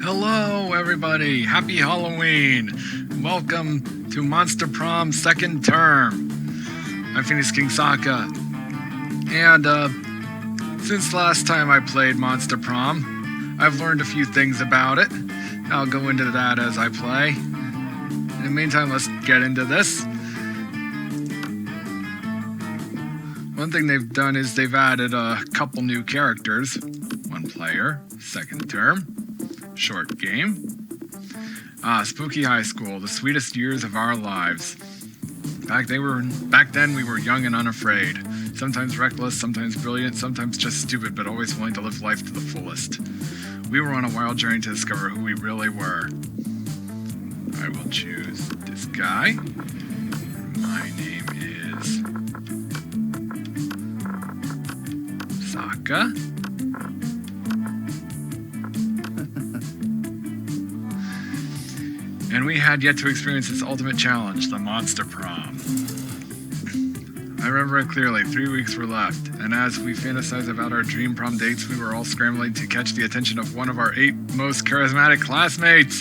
Hello, everybody. Happy Halloween. Welcome to Monster Prom second term. I'm Phoenix King Sokka. And, since last time I played Monster Prom, I've learned a few things about it. I'll go into that as I play. In the meantime, let's get into this. One thing they've done is they've added a couple new characters. One player, second term, short game. Spooky High School, the sweetest years of our lives. Back then we were young and unafraid. Sometimes reckless, sometimes brilliant, sometimes just stupid, but always willing to live life to the fullest. We were on a wild journey to discover who we really were. I will choose this guy. My name is Sokka. And we had yet to experience its ultimate challenge, the Monster Prom. I remember it clearly, 3 weeks were left, and as we fantasized about our dream prom dates, we were all scrambling to catch the attention of one of our 8 most charismatic classmates.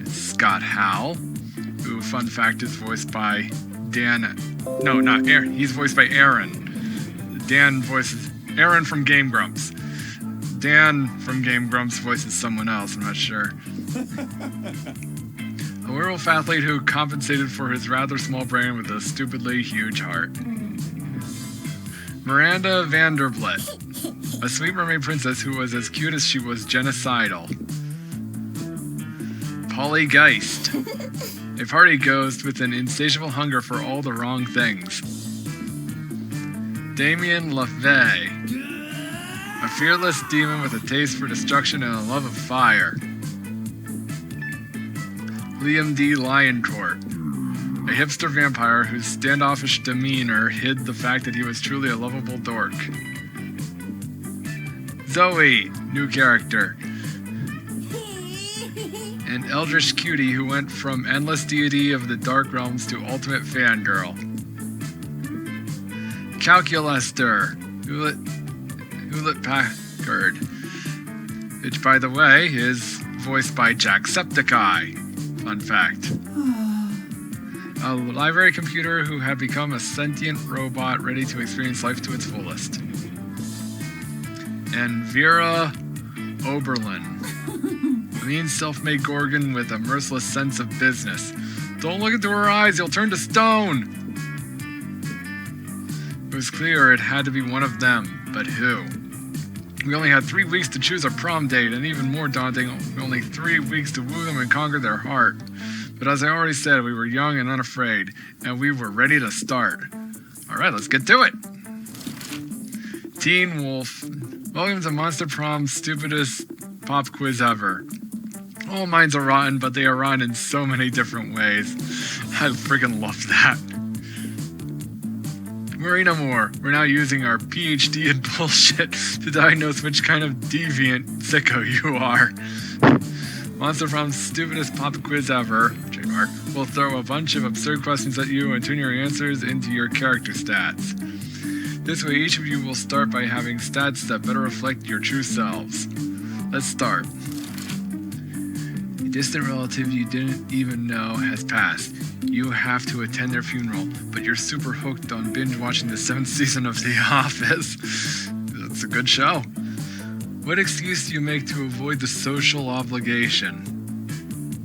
It's Scott Howell, who, fun fact, is voiced by Dan... No, not Aaron. He's voiced by Aaron. Dan voices Aaron from Game Grumps. Dan from Game Grumps voices someone else, I'm not sure. A werewolf athlete who compensated for his rather small brain with a stupidly huge heart. Miranda Vanderblit, a sweet mermaid princess who was as cute as she was genocidal. Polly Geist, a party ghost with an insatiable hunger for all the wrong things. Damien LaVey, a fearless demon with a taste for destruction and a love of fire. Liam D. Lioncourt, a hipster vampire whose standoffish demeanor hid the fact that he was truly a lovable dork. Zoe, new character. An eldritch cutie who went from endless deity of the dark realms to ultimate fangirl. Calculester, Hewlett Packard, which, by the way, is voiced by Jacksepticeye. Fun fact. A library computer who had become a sentient robot ready to experience life to its fullest. And Vera Oberlin, a mean self-made Gorgon with a merciless sense of business. Don't look into her eyes, you'll turn to stone! It was clear it had to be one of them, but who? We only had 3 weeks to choose our prom date, and even more daunting, only 3 weeks to woo them and conquer their heart. But as I already said, we were young and unafraid, and we were ready to start. Alright, let's get to it! Teen Wolf, welcome to Monster Prom's stupidest pop quiz ever. All minds are rotten, but they are rotten in so many different ways. I freaking love that. Worry no more. We're now using our PhD in bullshit to diagnose which kind of deviant sicko you are. Monster Prom's stupidest pop quiz ever, trademark, will throw a bunch of absurd questions at you and turn your answers into your character stats. This way, each of you will start by having stats that better reflect your true selves. Let's start. A distant relative you didn't even know has passed. You have to attend their funeral, but you're super hooked on binge watching the 7th season of The Office. It's a good show. What excuse do you make to avoid the social obligation?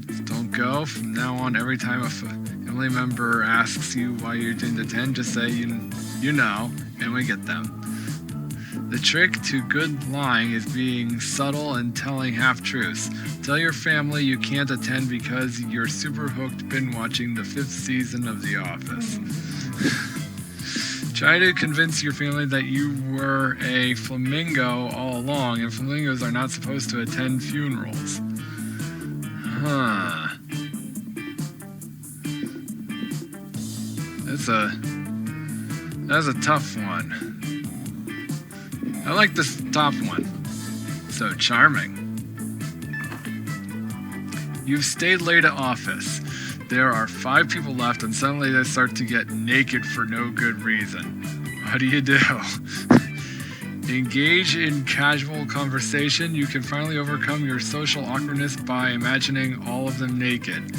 Just don't go. From now on, every time a family member asks you why you didn't attend, just say you know, and we get them. The trick to good lying is being subtle and telling half-truths. Tell your family you can't attend because you're super hooked binge watching the 5th season of The Office. Try to convince your family that you were a flamingo all along, and flamingos are not supposed to attend funerals. Huh. That's a tough one. I like this top one. So charming. You've stayed late at office. There are 5 people left, and suddenly they start to get naked for no good reason. What do? Engage in casual conversation. You can finally overcome your social awkwardness by imagining all of them naked.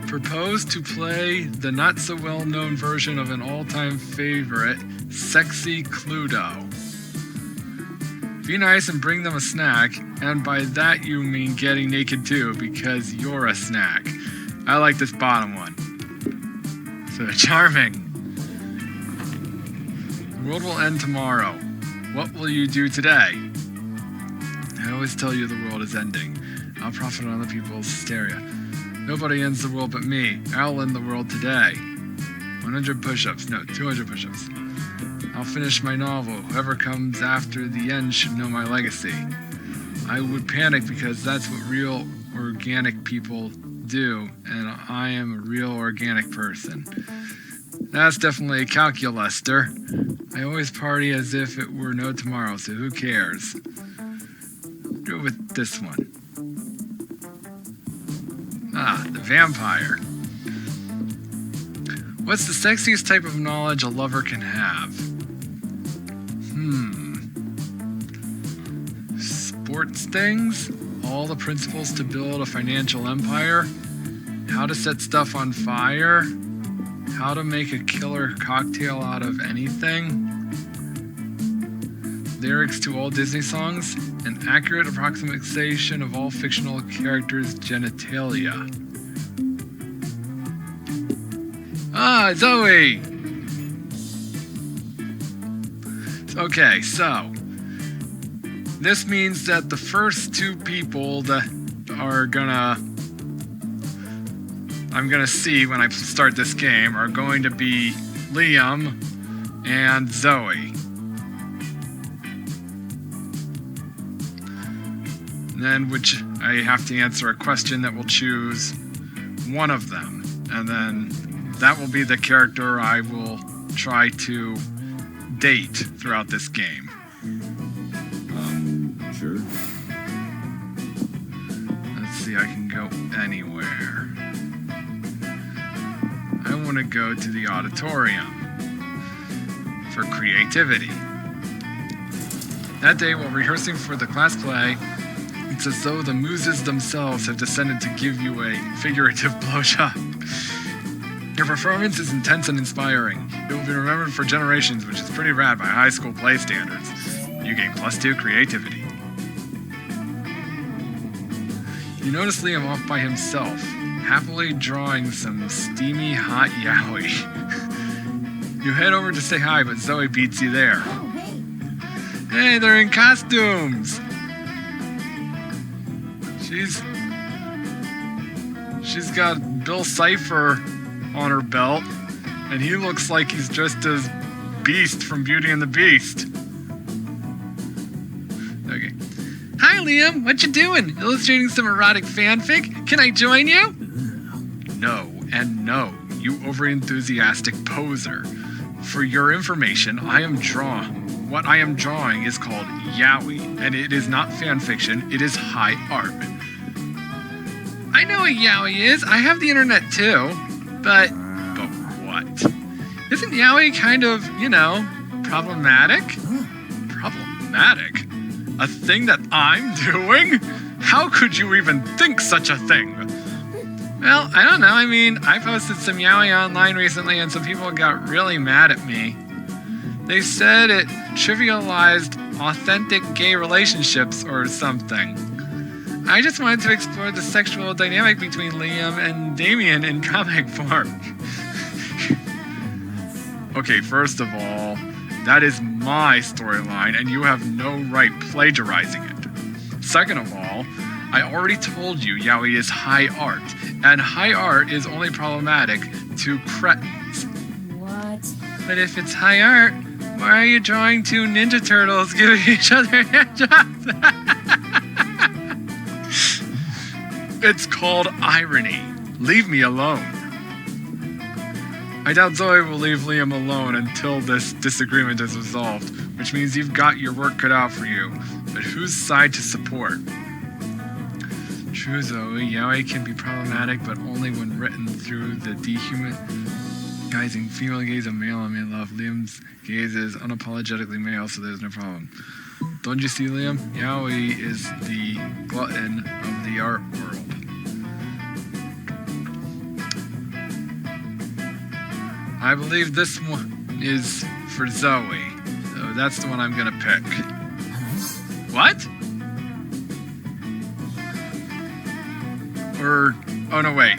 Propose to play the not so well known version of an all-time favorite, Sexy Cluedo. Be nice and bring them a snack, and by that you mean getting naked too, because you're a snack. I like this bottom one. So charming. The world will end tomorrow. What will you do today? I always tell you the world is ending. I'll profit on other people's hysteria. Nobody ends the world but me. I'll end the world today. 100 push-ups. No, 200 push-ups. I'll finish my novel. Whoever comes after the end should know my legacy. I would panic because that's what real organic people do, and I am a real organic person. That's definitely a calculaster. I always party as if it were no tomorrow, so who cares? Do it with this one. Ah, the vampire. What's the sexiest type of knowledge a lover can have? Sports things? All the principles to build a financial empire? How to set stuff on fire? How to make a killer cocktail out of anything? Lyrics to all Disney songs? An accurate approximation of all fictional characters' genitalia. Ah, Zoe! Okay, so this means that the first two people that are I'm gonna see when I start this game are going to be Liam and Zoe. And then I have to answer a question that will choose one of them. And then that will be the character I will try to date throughout this game. Sure. Let's see, I can go anywhere. I want to go to the auditorium for creativity. That day, while rehearsing for the class play, it's as though the muses themselves have descended to give you a figurative blowjob. Your performance is intense and inspiring. It will be remembered for generations, which is pretty rad by high school play standards. You gain +2 creativity. You notice Liam off by himself, happily drawing some steamy hot yaoi. You head over to say hi, but Zoe beats you there. Oh, hey. Hey, they're in costumes! She's got Bill Cipher on her belt, and he looks like he's dressed as Beast from Beauty and the Beast. Okay. Hi, Liam. What you doing? Illustrating some erotic fanfic? Can I join you? No, and no, you overenthusiastic poser. For your information, what I am drawing is called yaoi, and it is not fanfiction, it is high art. I know what yaoi is. I have the internet too. But what? Isn't yaoi kind of, problematic? Problematic? A thing that I'm doing? How could you even think such a thing? Well, I don't know. I mean, I posted some yaoi online recently and some people got really mad at me. They said it trivialized authentic gay relationships or something. I just wanted to explore the sexual dynamic between Liam and Damien in comic form. Okay, first of all, that is my storyline and you have no right plagiarizing it. Second of all, I already told you yaoi is high art, and high art is only problematic to cretins. What? But if it's high art, why are you drawing two Ninja Turtles giving each other hand jobs? It's called irony. Leave me alone. I doubt Zoe will leave Liam alone until this disagreement is resolved, which means you've got your work cut out for you. But whose side to support? True, Zoe, yaoi can be problematic, but only when written through the dehumanizing female gaze of male and male love. Liam's gaze is unapologetically male, so there's no problem. Don't you see, Liam? Yaoi is the glutton of the art world. I believe this one is for Zoe, so that's the one I'm gonna pick. What? Or, oh no, wait.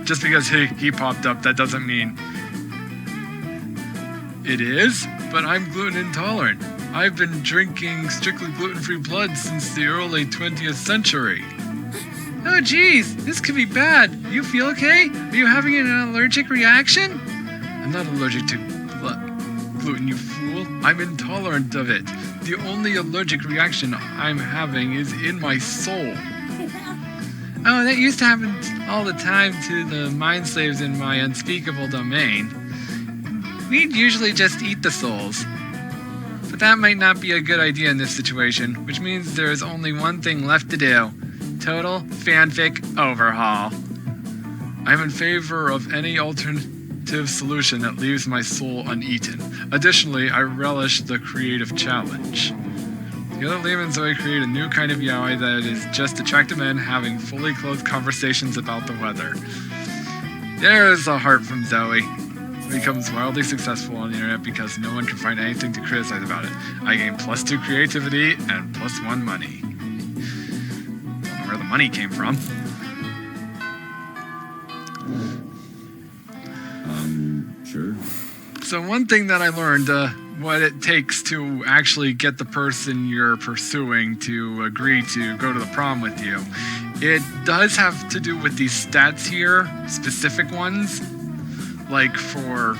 Just because he popped up, that doesn't mean it is, but I'm gluten intolerant. I've been drinking strictly gluten-free blood since the early 20th century. Oh geez, this could be bad. You feel okay? Are you having an allergic reaction? I'm not allergic to gluten, you fool. I'm intolerant of it. The only allergic reaction I'm having is in my soul. Oh, that used to happen all the time to the mind slaves in my unspeakable domain. We'd usually just eat the souls. But that might not be a good idea in this situation, which means there is only one thing left to do. Total fanfic overhaul. I'm in favor of any alternative solution that leaves my soul uneaten. Additionally, I relish the creative challenge. Together, Liam and Zoe create a new kind of yaoi that is just attractive men having fully clothed conversations about the weather. There's a heart from Zoe. Becomes wildly successful on the internet because no one can find anything to criticize about it. I gain +2 creativity and +1 money. Don't know where the money came from. Sure. So one thing that I learned, what it takes to actually get the person you're pursuing to agree to go to the prom with you. It does have to do with these stats here, specific ones. Like for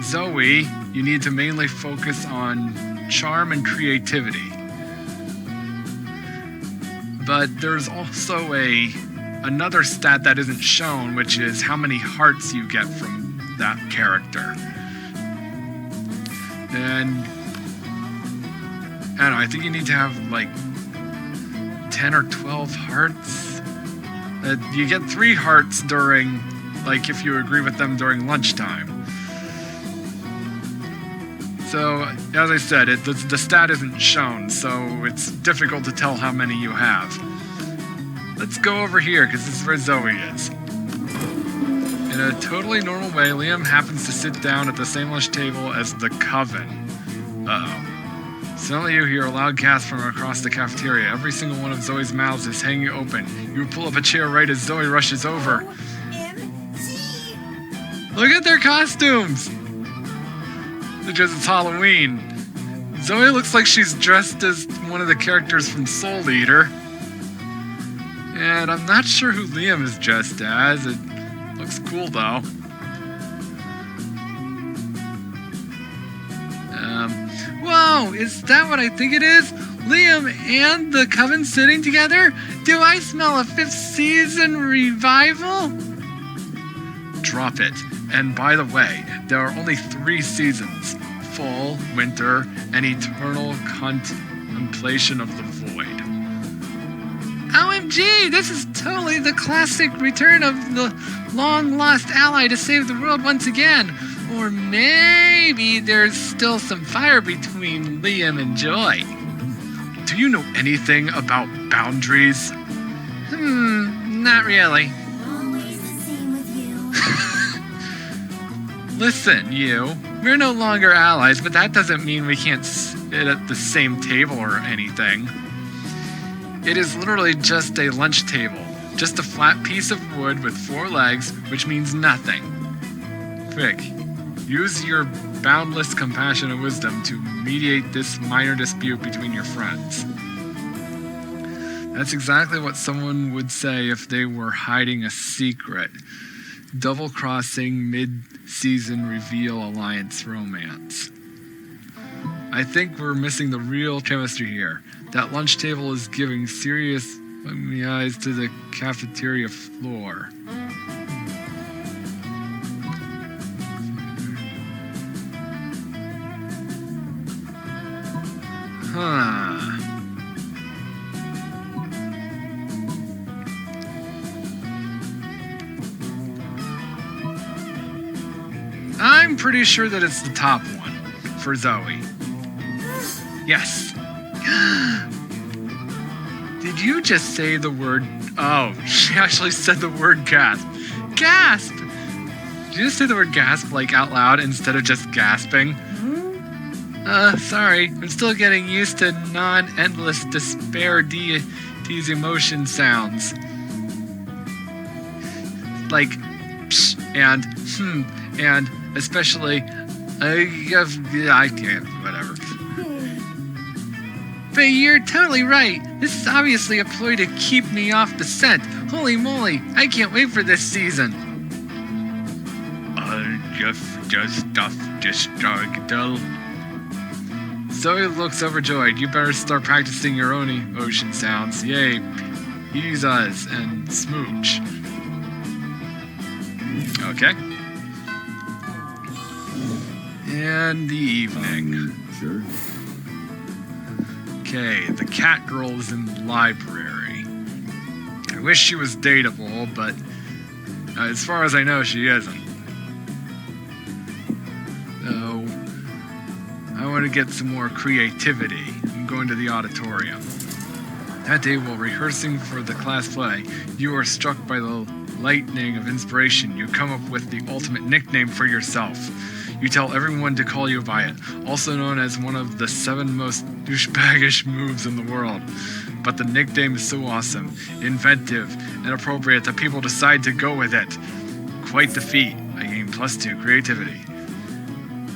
Zoe, you need to mainly focus on charm and creativity. But there's also another stat that isn't shown, which is how many hearts you get from that character. And I don't know, I think you need to have like 10 or 12 hearts. You get 3 hearts during, like, if you agree with them during lunchtime. So, as I said, the stat isn't shown, so it's difficult to tell how many you have. Let's go over here, because this is where Zoe is. In a totally normal way, Liam happens to sit down at the same lunch table as the Coven. Uh-oh. Suddenly you hear a loud gasp from across the cafeteria. Every single one of Zoe's mouths is hanging open. You pull up a chair right as Zoe rushes over. Look at their costumes! Because it's Halloween. Zoe looks like she's dressed as one of the characters from Soul Eater. And I'm not sure who Liam is dressed as. It looks cool though. Whoa, is that what I think it is? Liam and the Coven sitting together? Do I smell a 5th season revival? Drop it. And by the way, there are only 3 seasons. Fall, winter, and eternal contemplation of the void. OMG, this is totally the classic return of the long-lost ally to save the world once again. Or maybe there's still some fire between Liam and Joy. Do you know anything about boundaries? Not really. Always the same with you. Listen, you. We're no longer allies, but that doesn't mean we can't sit at the same table or anything. It is literally just a lunch table. Just a flat piece of wood with 4 legs, which means nothing. Quick, use your boundless compassion and wisdom to mediate this minor dispute between your friends. That's exactly what someone would say if they were hiding a secret. Double-crossing, mid-season reveal alliance romance. I think we're missing the real chemistry here. That lunch table is giving serious eyes to the cafeteria floor. I'm pretty sure that it's the top one for Zoe. Yes. Did you just say the word... Oh, she actually said the word gasp. Gasp! Did you just say the word gasp, like, out loud instead of just gasping? Sorry. I'm still getting used to non-endless despair deity's emotion sounds. Like, psh, and especially... I can't, whatever. But you're totally right. This is obviously a ploy to keep me off the scent. Holy moly, I can't wait for this season. Just stuff destructive. Zoe looks overjoyed. You better start practicing your own emotion sounds. Yay, use us and smooch. Okay. And the evening. Sure. Okay, the cat girl is in the library. I wish she was dateable, but as far as I know, she isn't. So, I want to get some more creativity. I'm going to the auditorium. That day, while rehearsing for the class play, you are struck by the lightning of inspiration. You come up with the ultimate nickname for yourself. You tell everyone to call you by it, also known as one of the 7 most douchebaggish moves in the world. But the nickname is so awesome, inventive, and appropriate that people decide to go with it. Quite the feat. I gain +2 creativity.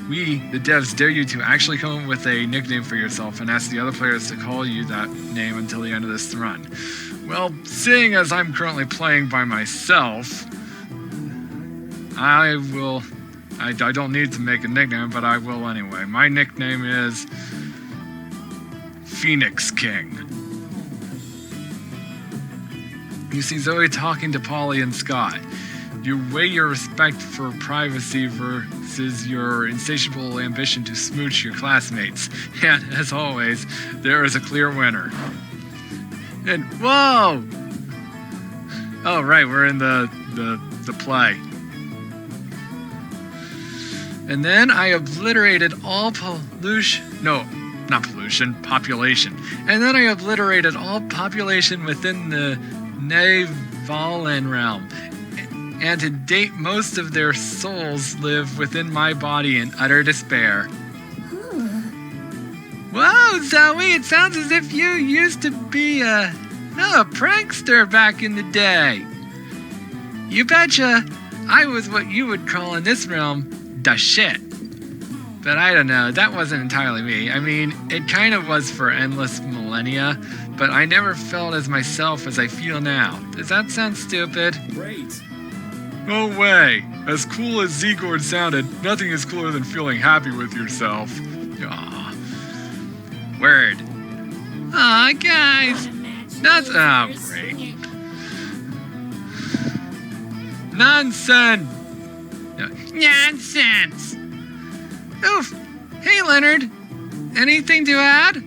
We, the devs, dare you to actually come up with a nickname for yourself and ask the other players to call you that name until the end of this run. Well, seeing as I'm currently playing by myself, I don't need to make a nickname, but I will anyway. My nickname is Phoenix King. You see Zoe talking to Polly and Scott. You weigh your respect for privacy versus your insatiable ambition to smooch your classmates. And as always, there is a clear winner. And whoa! Oh right, we're in the play. And then I obliterated all population. And then I obliterated all population within the Navalen realm. And to date, most of their souls live within my body in utter despair. Whoa, Zoe, it sounds as if you used to be a prankster back in the day. You betcha, I was what you would call in this realm the shit. But I don't know, that wasn't entirely me. I mean, it kind of was for endless millennia, but I never felt as myself as I feel now. Does that sound stupid? Great. No way. As cool as Z-Gord sounded, nothing is cooler than feeling happy with yourself. Aw. Word. Aw, guys. That's... Oh, great. Nonsense. Nonsense! Oof! Hey, Leonard! Anything to add?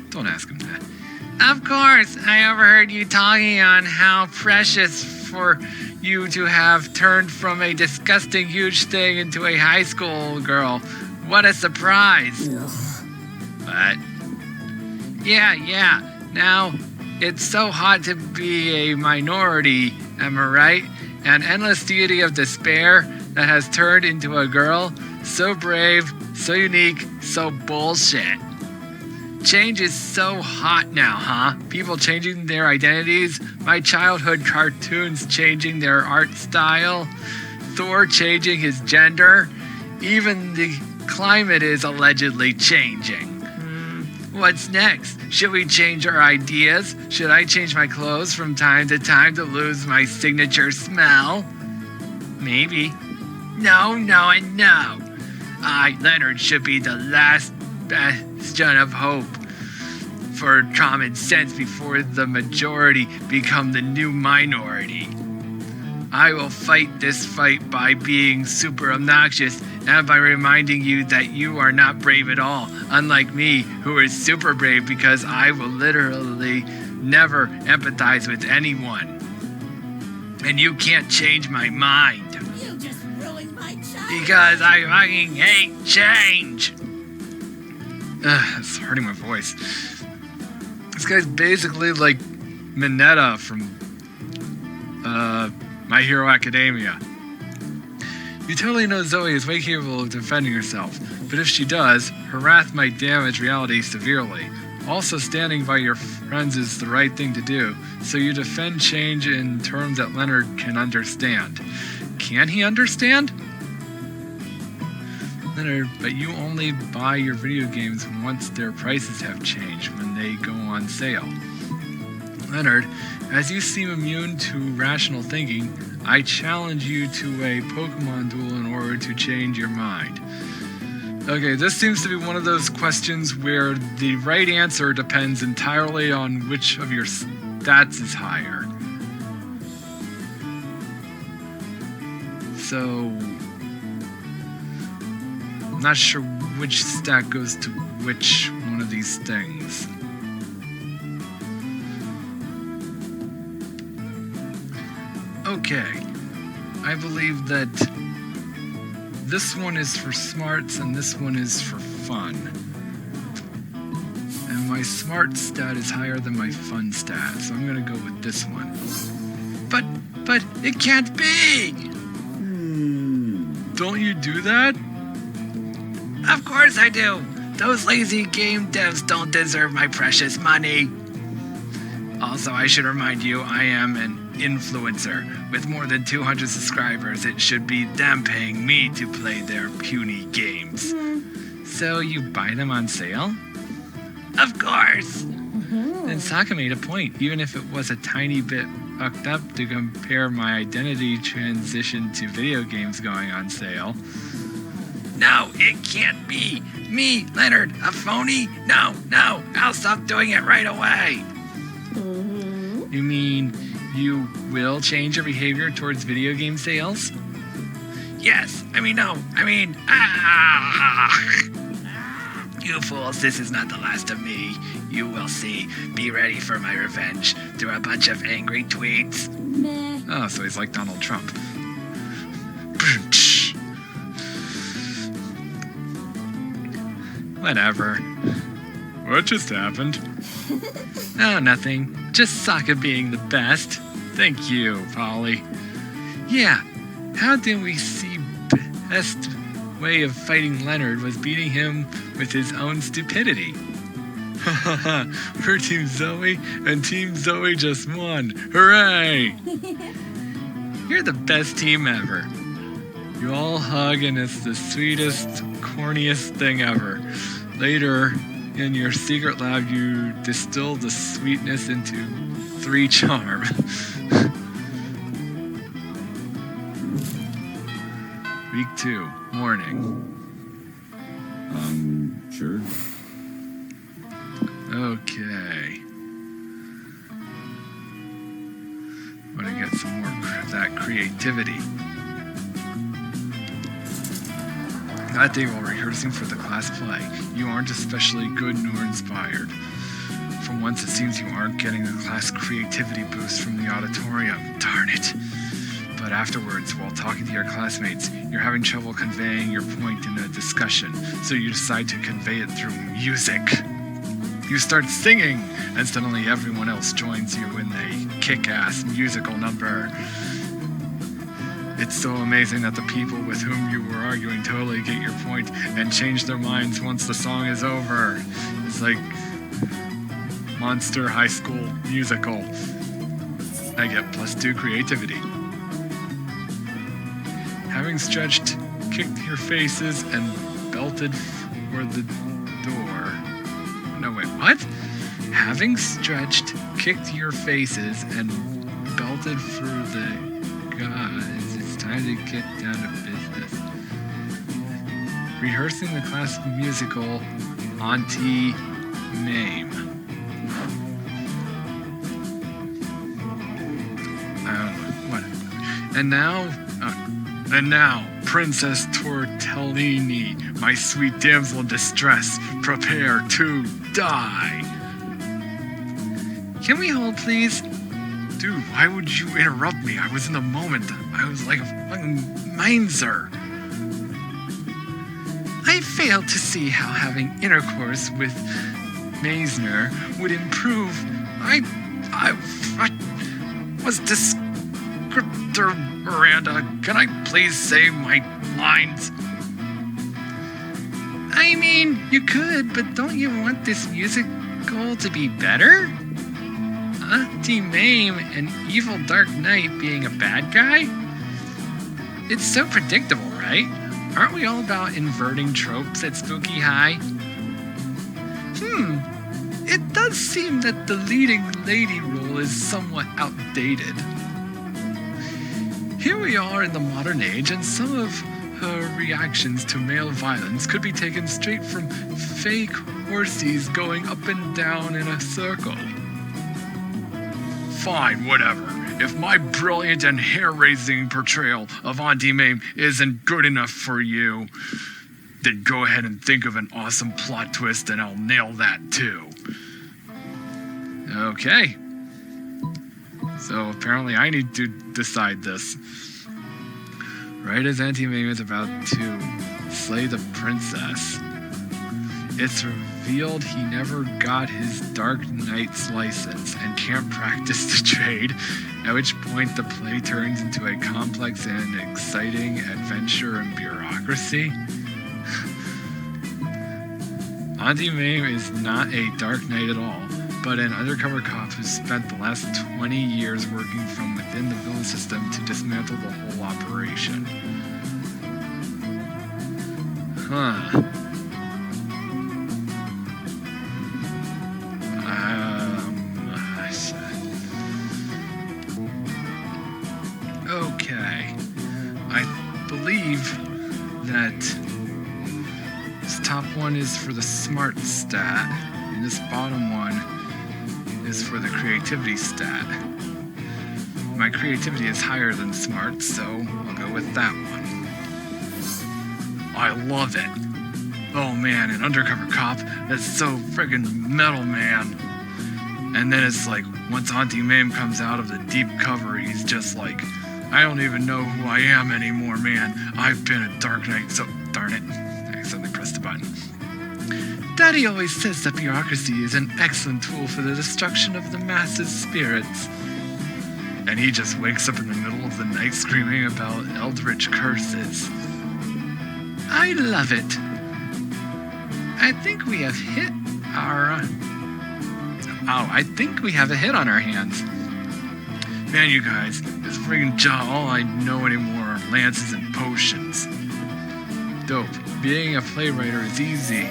Don't ask him that. Of course, I overheard you talking on how precious for you to have turned from a disgusting huge thing into a high school girl. What a surprise! What? Yeah. Now, it's so hot to be a minority, am I right? An endless deity of despair that has turned into a girl, so brave, so unique, so bullshit. Change is so hot now, huh? People changing their identities, my childhood cartoons changing their art style, Thor changing his gender, even the climate is allegedly changing. What's next? Should we change our ideas? Should I change my clothes from time to time to lose my signature smell? Maybe. No, and no. Leonard should be the last bastion of hope for common sense before the majority become the new minority. I will fight this fight by being super obnoxious and by reminding you that you are not brave at all, unlike me, who is super brave because I will literally never empathize with anyone. And you can't change my mind. You just ruined my child. Because I fucking hate change. It's hurting my voice. This guy's basically like Mineta from My Hero Academia. You totally know Zoe is way capable of defending herself, but if she does, her wrath might damage reality severely. Also, standing by your friends is the right thing to do, so you defend change in terms that Leonard can understand. Can he understand? Leonard, but you only buy your video games once their prices have changed, when they go on sale. Leonard, as you seem immune to rational thinking, I challenge you to a Pokemon duel in order to change your mind. Okay, this seems to be one of those questions where the right answer depends entirely on which of your stats is higher. So, I'm not sure which stat goes to which one of these things. Okay, I believe that this one is for smarts and this one is for fun. And my smart stat is higher than my fun stat, so I'm gonna go with this one. But it can't be! Don't you do that? Of course I do. Those lazy game devs don't deserve my precious money. Also, I should remind you, I am an influencer. With more than 200 subscribers, it should be them paying me to play their puny games. So you buy them on sale? Of course. Then Sokka made a point, even if it was a tiny bit fucked up to compare my identity transition to video games going on sale. No, it can't be. Me, Leonard, a phony? No, I'll stop doing it right away. You mean you will change your behavior towards video game sales? Yes, You fools, this is not the last of me. You will see. Be ready for my revenge through a bunch of angry tweets. Meh. Oh, so he's like Donald Trump. Whatever. What just happened? Oh, nothing. Just Sokka being the best. Thank you, Polly. Yeah, how did we see best way of fighting Leonard was beating him with his own stupidity? Hahaha, we're Team Zoe, and Team Zoe just won. Hooray! You're the best team ever. You all hug, and it's the sweetest, corniest thing ever. Later, in your secret lab, you distill the sweetness into 3 charm. Week 2, morning. Sure. Okay. Want to get some more of that creativity. That day while rehearsing for the class play, you aren't especially good nor inspired. For once, it seems you aren't getting the class creativity boost from the auditorium. Darn it. But afterwards, while talking to your classmates, you're having trouble conveying your point in a discussion, so you decide to convey it through music. You start singing, and suddenly everyone else joins you in a kick-ass musical number. It's so amazing that the people with whom you were arguing totally get your point and change their minds once the song is over. It's like Monster High School Musical. I get +2 creativity. Having stretched, kicked your faces, and belted for the door. No, wait, what? Having stretched, kicked your faces, and belted for the guys, it's time to get down to business. Rehearsing the class musical, Auntie Mame. Whatever. And now, Princess Tortellini, my sweet damsel in distress, prepare to die. Can we hold, please? Dude, why would you interrupt me? I was in the moment. I was like a fucking miser. I fail to see how having intercourse with Meisner would improve. I was descriptor Miranda. Can I please say my lines? I mean, you could, but don't you want this musical to be better? Auntie Mame, an evil Dark Knight being a bad guy? It's so predictable, right? Aren't we all about inverting tropes at Spooky High? It does seem that the leading lady role is somewhat outdated. Here we are in the modern age, and some of her reactions to male violence could be taken straight from fake horsies going up and down in a circle. Fine, whatever. If my brilliant and hair-raising portrayal of Auntie Mame isn't good enough for you, then go ahead and think of an awesome plot twist and I'll nail that too. Okay. So apparently I need to decide this. Right as Auntie Mame is about to slay the princess, it's revealed he never got his Dark Knight's license and can't practice the trade, at which point the play turns into a complex and exciting adventure in bureaucracy. Auntie Mame is not a Dark Knight at all, but an undercover cop who spent the last 20 years working from within the villain system to dismantle the whole operation. Okay. I believe that this top one is for the smart stat, and this bottom one is for the creativity stat. My creativity is higher than smart, so I'll go with that one. I love it. Oh man, an undercover cop, that's so friggin' metal, man. And then it's like, once Auntie Mame comes out of the deep cover, he's just like, I don't even know who I am anymore, man. I've been a Dark Knight, so darn it. I accidentally pressed the button. Daddy always says that bureaucracy is an excellent tool for the destruction of the masses' spirits. And he just wakes up in the middle of the night screaming about eldritch curses. I love it. I think we have hit our... I think we have a hit on our hands. Man, you guys, this friggin' job, all I know anymore are lances and potions. Dope. Being a playwright is easy.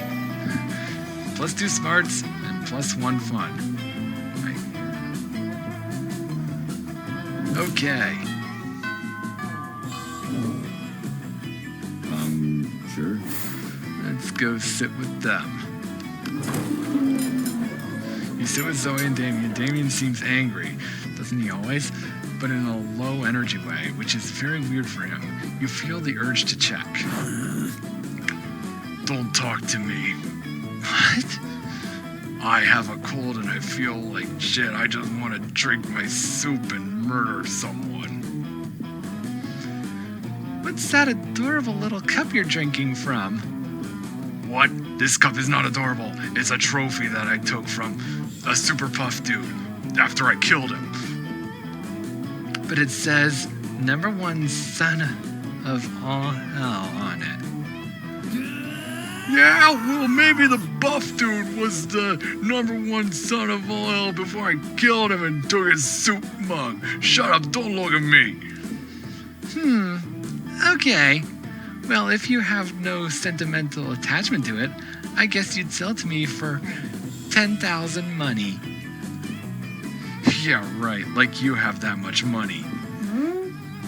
Plus 2 smarts and plus 1 fun. Right. Okay. Sure. Let's go sit with them. You sit with Zoe and Damien. Damien seems angry, doesn't he always? But in a low energy way, which is very weird for him. You feel the urge to check. Don't talk to me. What? I have a cold and I feel like shit. I just want to drink my soup and murder someone. What's that adorable little cup you're drinking from? What? This cup is not adorable. It's a trophy that I took from a super puff dude after I killed him. But it says #1 son of all hell on it. Yeah, well, maybe the buff dude was the #1 son of all hell before I killed him and took his soup mug. Shut up, don't look at me. Okay. Well, if you have no sentimental attachment to it, I guess you'd sell to me for 10,000 money. Yeah, right, like you have that much money.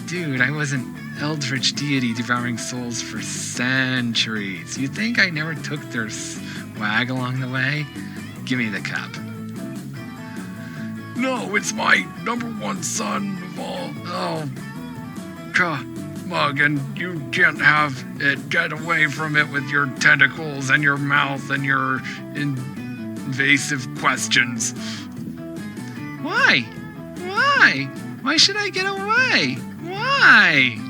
Dude, I was an eldritch deity devouring souls for centuries. You think I never took their swag along the way? Give me the cup. No, it's my #1 son of all. Mug, and you can't have it. Get away from it with your tentacles and your mouth and your invasive questions. Why? Why? Why should I get away? Why?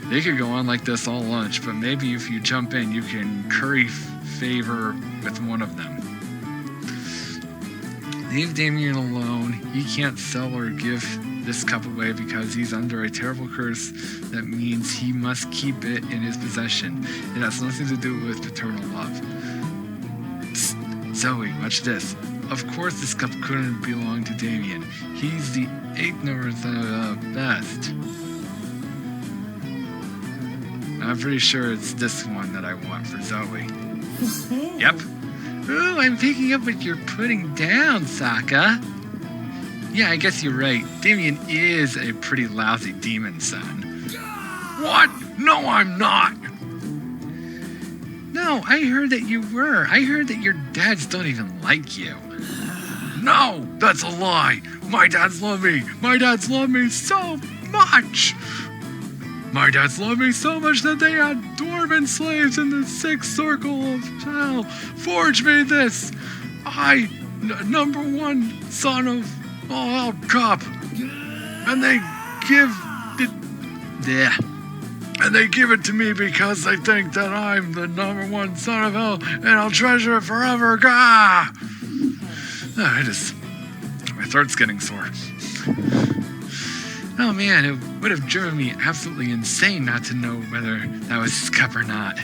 They could go on like this all lunch, but maybe if you jump in, you can curry favor with one of them. Leave Damien alone. He can't sell or give this cup away because he's under a terrible curse that means he must keep it in his possession. It has nothing to do with paternal love. Psst, Zoe, watch this. Of course this cup couldn't belong to Damien. He's the 8th number the best. I'm pretty sure it's this one that I want for Zoe. Yep. Ooh, I'm picking up what you're putting down, Sokka. Yeah, I guess you're right. Damien is a pretty lousy demon son. What? No, I'm not. No, I heard that you were. I heard that your dads don't even like you. No, that's a lie. My dads love me. My dads love me so much. My dads love me so much that they had dwarven slaves in the 6th circle of hell forge me this. Number 1 son of all cup. And they give it. Yeah. And they give it to me because they think that I'm the number 1 son of hell and I'll treasure it forever. Gah! My throat's getting sore. Oh man, it would have driven me absolutely insane not to know whether that was his cup or not.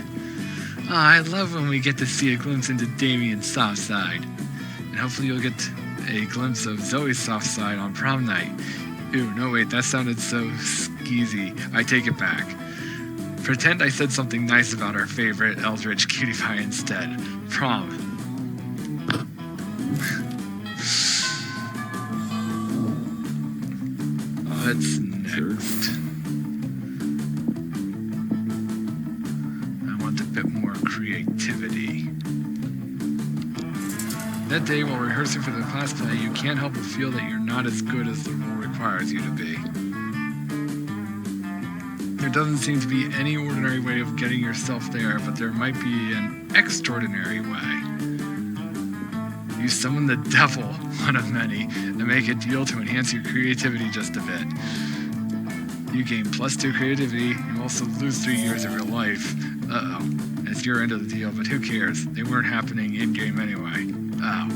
Oh, I love when we get to see a glimpse into Damien's soft side. And hopefully you'll get a glimpse of Zoe's soft side on prom night. Ew, no wait, that sounded so skeezy. I take it back. Pretend I said something nice about our favorite Eldritch cutie pie instead. Prom. What's next? I want a bit more creativity. That day while rehearsing for the class play, you can't help but feel that you're not as good as the role requires you to be. There doesn't seem to be any ordinary way of getting yourself there, but there might be an extraordinary way. You summon the devil, one of many, and make a deal to enhance your creativity just a bit. You gain +2 creativity, you also lose 3 years of your life. Uh-oh, it's your end of the deal, but who cares? They weren't happening in-game anyway. Oh.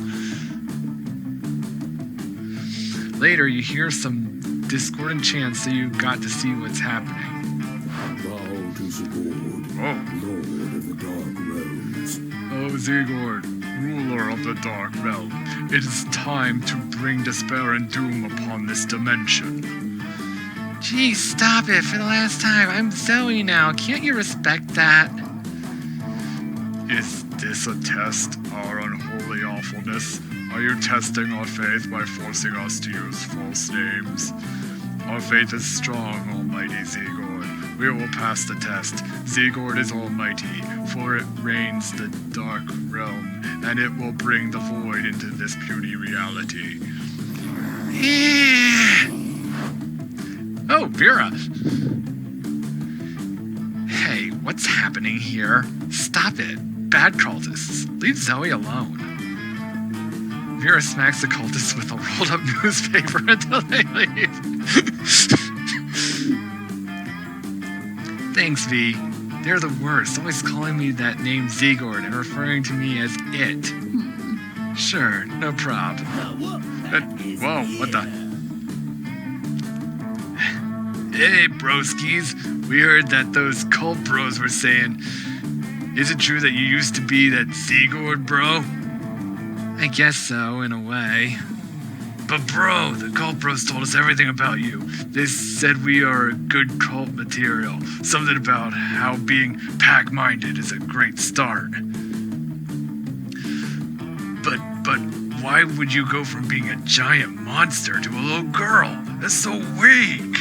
Later, you hear some discordant chants, so you got to see what's happening. Bow to Sigurd, Lord of the Dark Realms. Oh, Sigurd, ruler of the Dark Realm, it is time to bring despair and doom upon this dimension. Geez, stop it for the last time. I'm Zoe now. Can't you respect that? Is this a test, our unholy awfulness? Are you testing our faith by forcing us to use false names? Our faith is strong, almighty Sigurd. We will pass the test. Sigurd is almighty, for it reigns the dark realm, and it will bring the void into this puny reality. Oh, Vera! Hey, what's happening here? Stop it. Bad cultists. Leave Zoe alone. Vera smacks the cultists with a rolled-up newspaper until they leave. Thanks, V. They're the worst, always calling me that name Sigurd and referring to me as it. Sure, no prob. Whoa, what the? Hey, broskies. We heard that those cult bros were saying, is it true that you used to be that Sigurd bro? I guess so, in a way. But bro, the cult bros told us everything about you. They said we are good cult material. Something about how being pack-minded is a great start. But why would you go from being a giant monster to a little girl? That's so weak.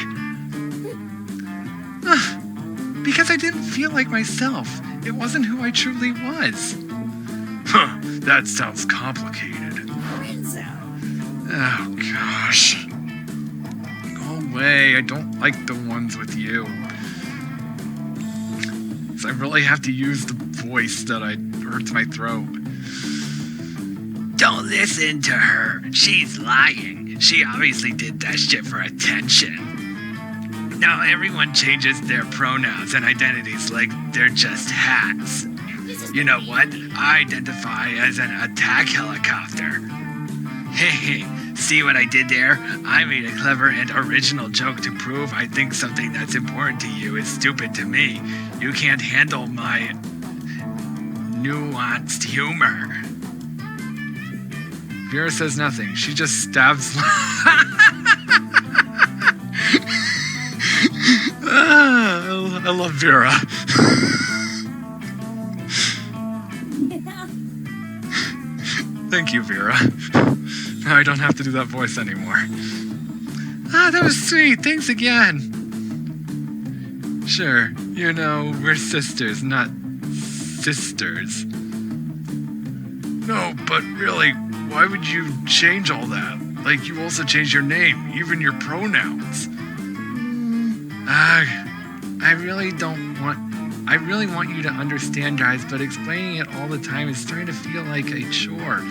Because I didn't feel like myself. It wasn't who I truly was. Huh, that sounds complicated. Oh, gosh. Go away. I don't like the ones with you. So I really have to use the voice that hurts my throat. Don't listen to her. She's lying. She obviously did that shit for attention. Now everyone changes their pronouns and identities like they're just hats. You know what? I identify as an attack helicopter. Hey, see what I did there? I made a clever and original joke to prove I think something that's important to you is stupid to me. You can't handle my nuanced humor. Vera says nothing. She just stabs. I love Vera. Thank you, Vera. Now I don't have to do that voice anymore. That was sweet. Thanks again. Sure, you know, we're sisters, not sisters. No, but really, why would you change all that? Like, you also changed your name, even your pronouns. I really want you to understand, guys, but explaining it all the time is starting to feel like a chore.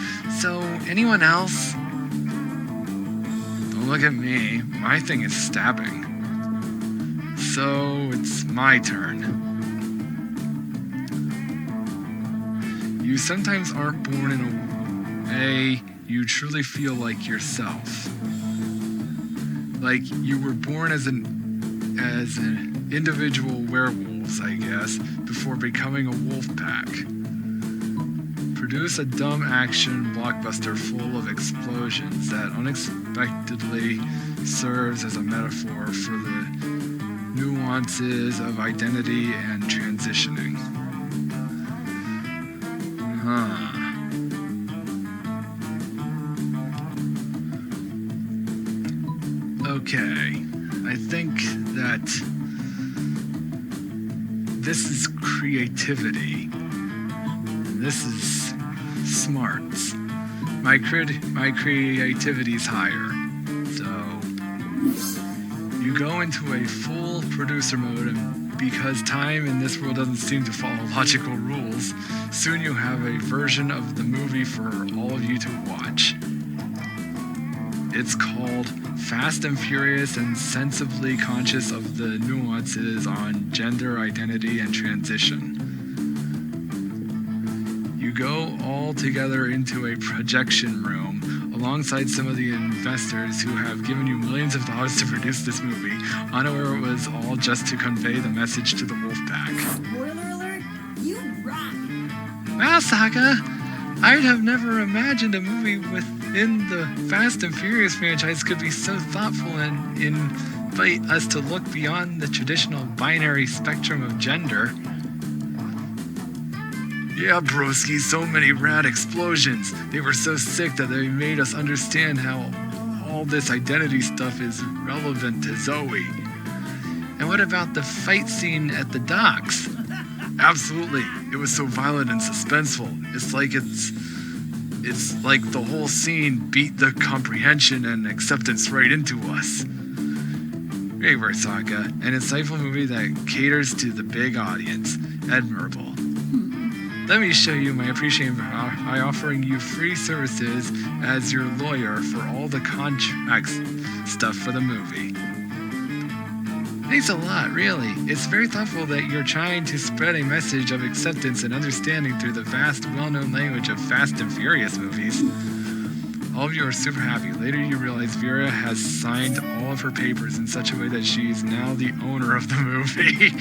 So, anyone else? Don't look at me. My thing is stabbing. So, it's my turn. You sometimes aren't born in a way you truly feel like yourself. Like you were born as an individual werewolves, I guess, before becoming a wolf pack. Produce a dumb action blockbuster full of explosions that unexpectedly serves as a metaphor for the nuances of identity and transitioning. Okay, I think that this is creativity. This is smarts. My creativity's higher. So you go into a full producer mode, and because time in this world doesn't seem to follow logical rules, soon you have a version of the movie for all of you to watch. It's called Fast and Furious and Sensibly Conscious of the Nuances on Gender Identity and Transition. You go all together into a projection room alongside some of the investors who have given you millions of dollars to produce this movie, unaware it was all just to convey the message to the Wolfpack. Spoiler alert, you rock. Wow, Saga! I'd have never imagined a movie within the Fast and Furious franchise could be so thoughtful and invite us to look beyond the traditional binary spectrum of gender. Yeah, broski, so many rad explosions. They were so sick that they made us understand how all this identity stuff is relevant to Zoe. And what about the fight scene at the docks? Absolutely. It was so violent and suspenseful. It's like the whole scene beat the comprehension and acceptance right into us. Great work, Sokka. An insightful movie that caters to the big audience. Admirable. Let me show you my appreciation by offering you free services as your lawyer for all the contract stuff for the movie. Thanks a lot, really. It's very thoughtful that you're trying to spread a message of acceptance and understanding through the vast, well-known language of Fast and Furious movies. All of you are super happy. Later you realize Vera has signed all of her papers in such a way that she's now the owner of the movie.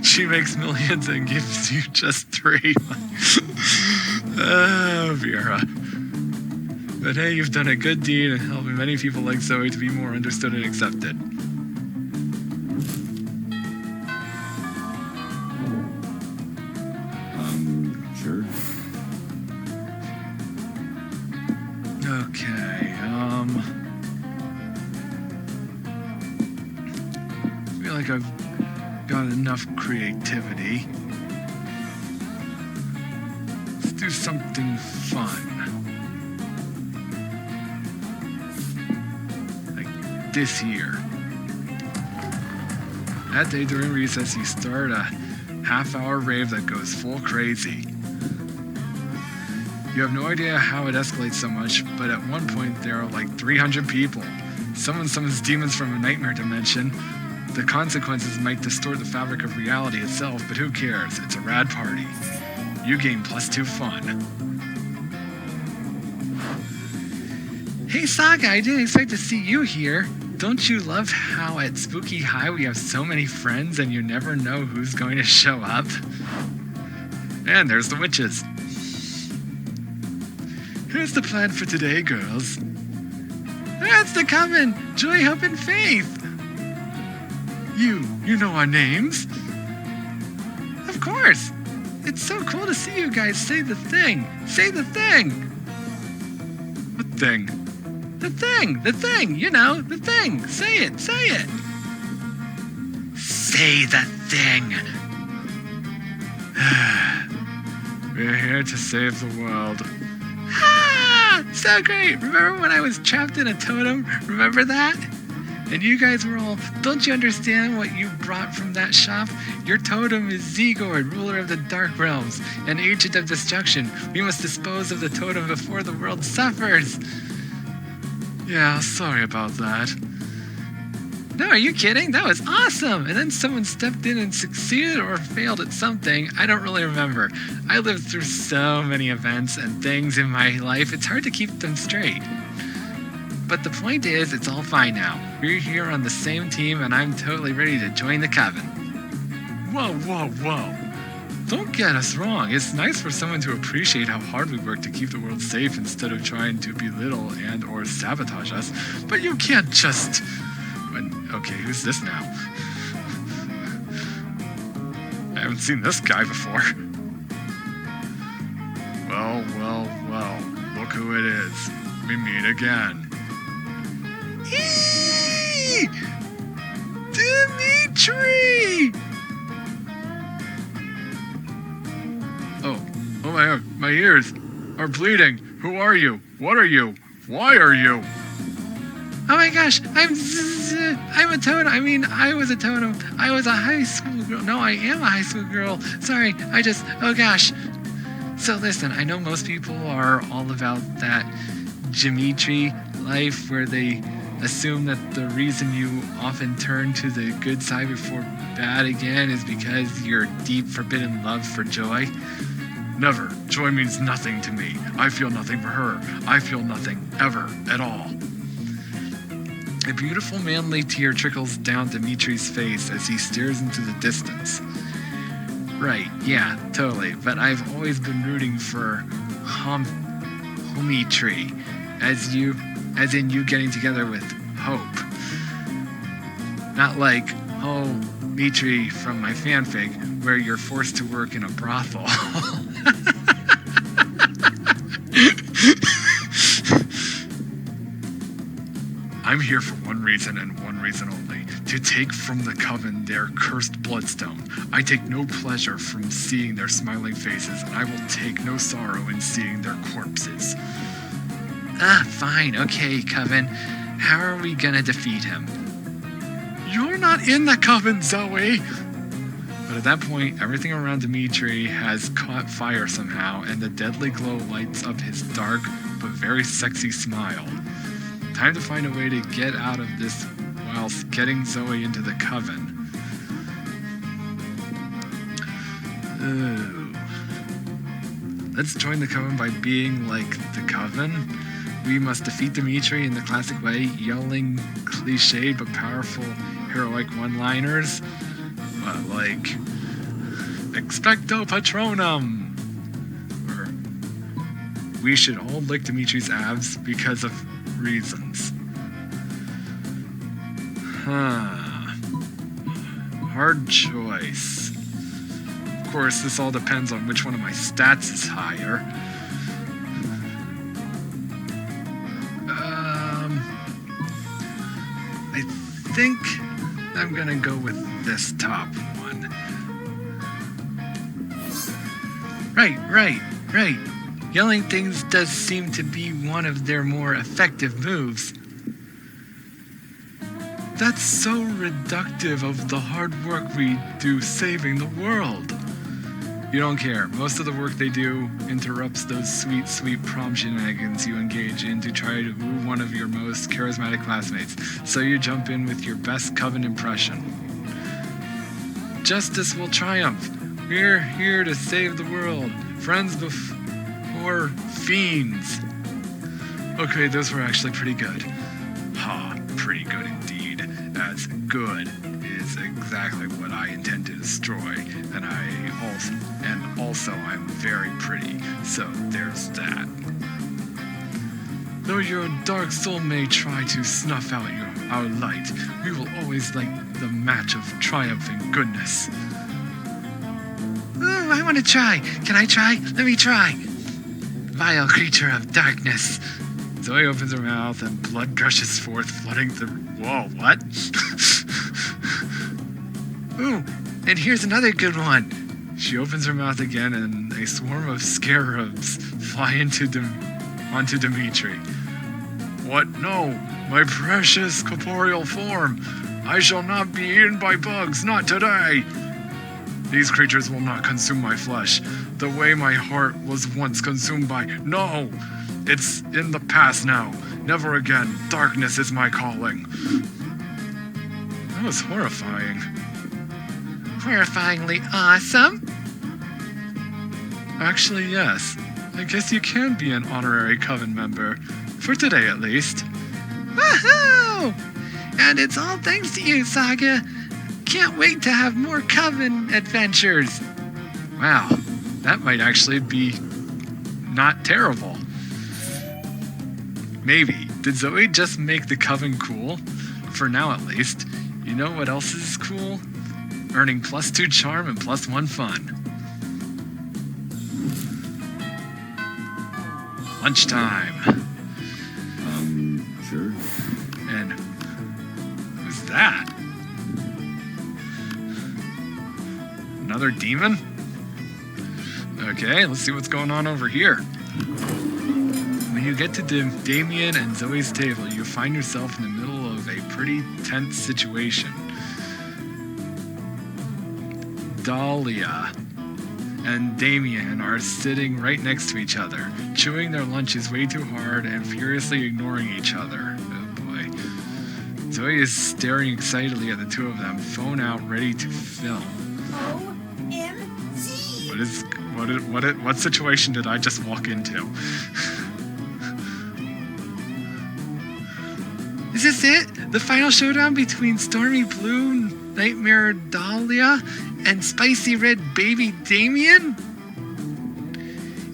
She makes millions and gives you just 3. Oh, Vera. But hey, you've done a good deed in helping many people like Zoe to be more understood and accepted. Sure. Okay, I feel like I've got enough creativity. Let's do something fun. Like this here. That day during recess, you start a half-hour rave that goes full crazy. You have no idea how it escalates so much, but at one point there are like 300 people. Someone summons demons from a nightmare dimension. The consequences might distort the fabric of reality itself, but who cares? It's a rad party. You gain +2 fun. Hey, Saga, I didn't expect to see you here. Don't you love how at Spooky High we have so many friends and you never know who's going to show up? And there's the witches. Here's the plan for today, girls. That's the coven! Joy, hope, and faith! You know our names? Of course! It's so cool to see you guys say the thing! Say the thing! What thing? The thing! You know, the thing! Say it! Say it! Say the thing! We're here to save the world. Ah! So great! Remember when I was trapped in a totem? Remember that? And you guys were all, don't you understand what you brought from that shop? Your totem is Zegord, ruler of the Dark Realms, and agent of destruction. We must dispose of the totem before the world suffers. Yeah, sorry about that. No, are you kidding? That was awesome! And then someone stepped in and succeeded or failed at something. I don't really remember. I lived through so many events and things in my life, it's hard to keep them straight. But the point is, it's all fine now. We're here on the same team, and I'm totally ready to join the coven. Whoa, whoa, whoa. Don't get us wrong. It's nice for someone to appreciate how hard we work to keep the world safe instead of trying to belittle and or sabotage us. But you can't just... Okay, who's this now? I haven't seen this guy before. Well, look who it is. We meet again. Eee! Dimitri! Oh my ears are bleeding. Who are you? What are you? Why are you? Oh my gosh, I'm a totem. I was a totem. I was a high school girl. No, I am a high school girl. Sorry, oh gosh. So listen, I know most people are all about that Dimitri life where they assume that the reason you often turn to the good side before bad again is because your deep forbidden love for Joy. Never. Joy means nothing to me. I feel nothing for her. I feel nothing ever at all. A beautiful manly tear trickles down Dimitri's face as he stares into the distance. Right, yeah, totally. But I've always been rooting for Dimitri, as in you getting together with Hope. Not like Dimitri from my fanfic, where you're forced to work in a brothel. I'm here for one reason and one reason only. To take from the coven their cursed bloodstone. I take no pleasure from seeing their smiling faces, and I will take no sorrow in seeing their corpses. Fine, okay, coven. How are we gonna defeat him? You're not in the coven, Zoe! But at that point, everything around Dimitri has caught fire somehow, and the deadly glow lights up his dark but very sexy smile. Time to find a way to get out of this whilst getting Zoe into the coven. Let's join the coven by being like the coven. We must defeat Dimitri in the classic way, yelling cliched but powerful heroic one-liners. Like, Expecto Patronum! Or, we should all lick Dimitri's abs because of reasons. Hard choice. Of course, this all depends on which one of my stats is higher. I think I'm gonna go with this top one. Right. Yelling things does seem to be one of their more effective moves. That's so reductive of the hard work we do saving the world. You don't care. Most of the work they do interrupts those sweet prom shenanigans you engage in to try to woo one of your most charismatic classmates. So you jump in with your best coven impression. Justice will triumph. We're here to save the world. Friends before fiends. Okay, those were actually pretty good. Ha, pretty good indeed. As good is exactly what I intend to destroy, and also I'm very pretty, so there's that. Though your dark soul may try to snuff out our light, we will always light the match of triumphant goodness. Ooh, I want to try. Can I try? Let me try. Vile creature of darkness. Zoe opens her mouth and blood gushes forth, flooding the... Whoa, what? Ooh, and here's another good one. She opens her mouth again and a swarm of scarabs fly onto Dimitri. What? No, my precious corporeal form. I shall not be eaten by bugs, not today. These creatures will not consume my flesh, the way my heart was once consumed by... No! It's in the past now. Never again. Darkness is my calling. That was horrifying. Horrifyingly awesome. Actually, yes. I guess you can be an honorary coven member. For today, at least. Woohoo! And it's all thanks to you, Saga. Can't wait to have more coven adventures. Wow, that might actually be not terrible. Maybe. Did Zoe just make the coven cool? For now, at least. You know what else is cool? Earning +2 charm and +1 fun. Lunchtime. Sure. And who's that? Another demon? Okay, let's see what's going on over here. When you get to Damien and Zoe's table, you find yourself in the middle of a pretty tense situation. Dahlia and Damien are sitting right next to each other, chewing their lunches way too hard and furiously ignoring each other. Oh boy. Zoe is staring excitedly at the two of them, phone out, ready to film. OMG! What situation did I just walk into? Is this it? The final showdown between Stormy Blue Nightmare Dahlia and Spicy Red Baby Damien?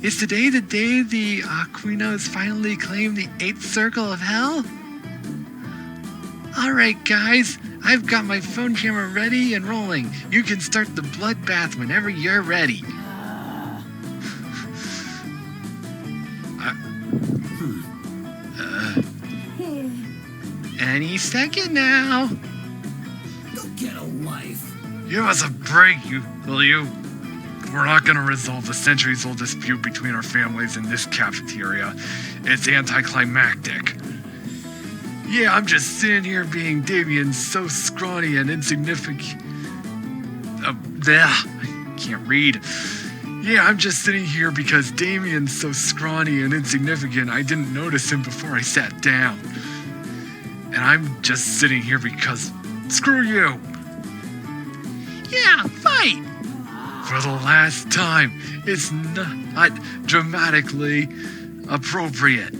Is today the day the Aquinos finally claim the 8th circle of hell? Alright guys, I've got my phone camera ready and rolling. You can start the bloodbath whenever you're ready. Any second now. Go get a life. Give us a break, will you? We're not gonna resolve the centuries-old dispute between our families in this cafeteria. It's anticlimactic. Yeah, I'm just sitting here being Damien, so scrawny and insignificant. I can't read. Yeah, I'm just sitting here because Damien's so scrawny and insignificant I didn't notice him before I sat down. And I'm just sitting here because... Screw you! Yeah, fight! For the last time, it's not dramatically appropriate.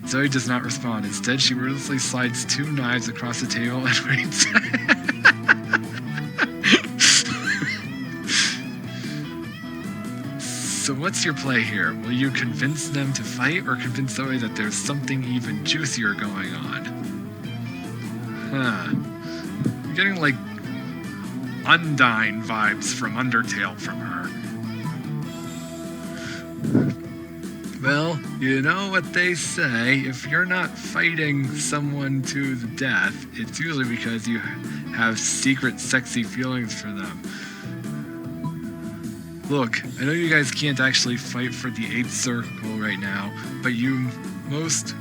Zoe does not respond. Instead, she ruthlessly slides 2 knives across the table and waits. So what's your play here? Will you convince them to fight or convince Zoe that there's something even juicier going on? Huh. I'm getting like Undyne vibes from Undertale from her. Well, you know what they say, if you're not fighting someone to the death, it's usually because you have secret sexy feelings for them. Look, I know you guys can't actually fight for the 8th circle right now, but you must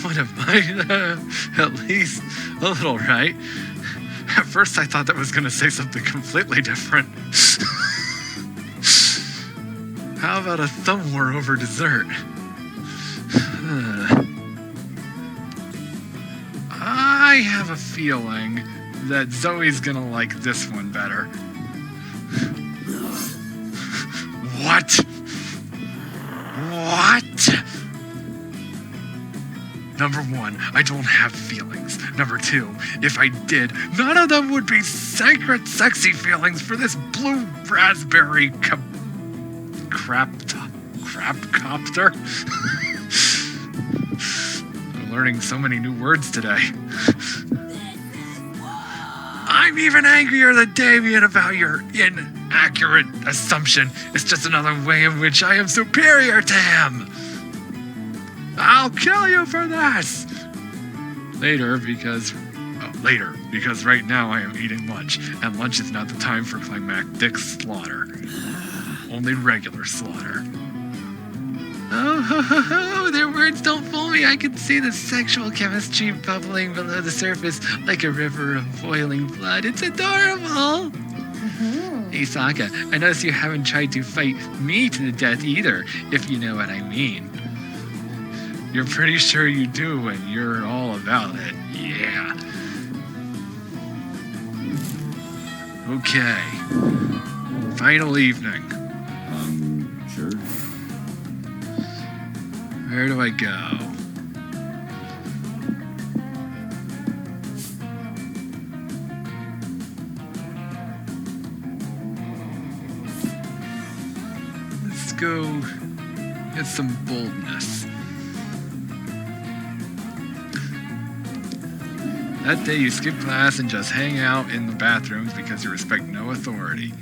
want to fight at least a little, right? At first I thought that was going to say something completely different. How about a thumb war over dessert? I have a feeling that Zoe's going to like this one better. What? What? Number one, I don't have feelings. Number two, if I did, none of them would be sacred, sexy feelings for this blue raspberry crapcopter. I'm learning so many new words today. I'm even angrier than Damien about your inaccurate assumption. It's just another way in which I am superior to him. I'll kill you for this! Later, because right now I am eating lunch, and lunch is not the time for climactic slaughter. Only regular slaughter. Oh, their words don't fool me. I can see the sexual chemistry bubbling below the surface like a river of boiling blood. It's adorable! Hey, Sokka, I notice you haven't tried to fight me to the death either, if you know what I mean. You're pretty sure you do, and you're all about it. Yeah. Okay. Final evening. Sure. Where do I go? Let's go get some boldness. That day you skip class and just hang out in the bathrooms because you respect no authority.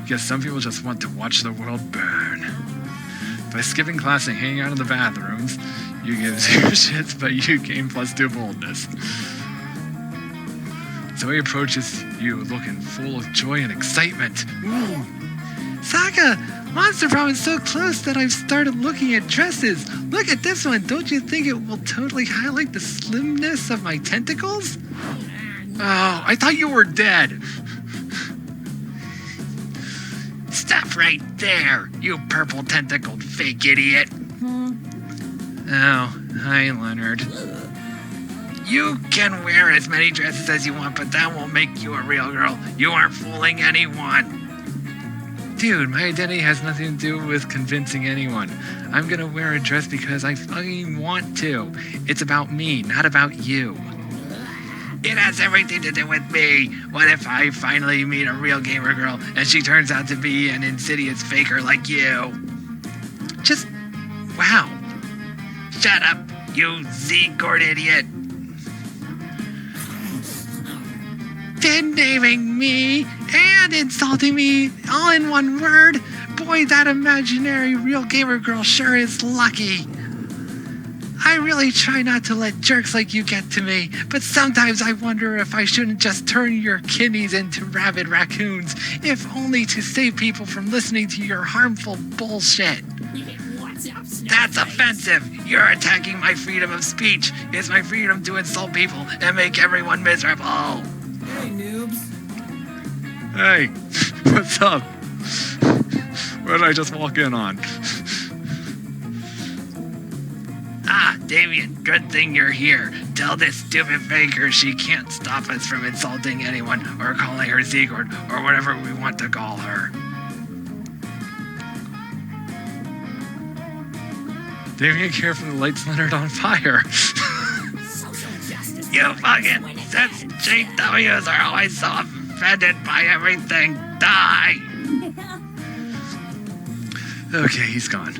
Guess some people just want to watch the world burn. By skipping class and hanging out in the bathrooms, you give 0 shits, but you gain +2 boldness. Zoe approaches you looking full of joy and excitement. Ooh. Sokka! Monster Prom is so close that I've started looking at dresses. Look at this one. Don't you think it will totally highlight the slimness of my tentacles? Oh, I thought you were dead. Stop right there, you purple tentacled fake idiot. Oh, hi, Leonard. You can wear as many dresses as you want, but that won't make you a real girl. You aren't fooling anyone. Dude, my identity has nothing to do with convincing anyone. I'm gonna wear a dress because I fucking want to. It's about me, not about you. It has everything to do with me. What if I finally meet a real gamer girl and she turns out to be an insidious faker like you? Just, wow. Shut up, you Z-Gord idiot. Naming me and insulting me all in one word. Boy, that imaginary real gamer girl sure is lucky. I really try not to let jerks like you get to me, but sometimes I wonder if I shouldn't just turn your kidneys into rabid raccoons, if only to save people from listening to your harmful bullshit. That's offensive. You're attacking my freedom of speech. It's my freedom to insult people and make everyone miserable. Hey, noobs. Hey, what's up? What did I just walk in on? Ah, Damien, good thing you're here. Tell this stupid faker she can't stop us from insulting anyone or calling her Z-Gord or whatever we want to call her. Damien carefully lights Leonard on fire. You fucking JWs are always so offended by everything. Die! Okay, he's gone.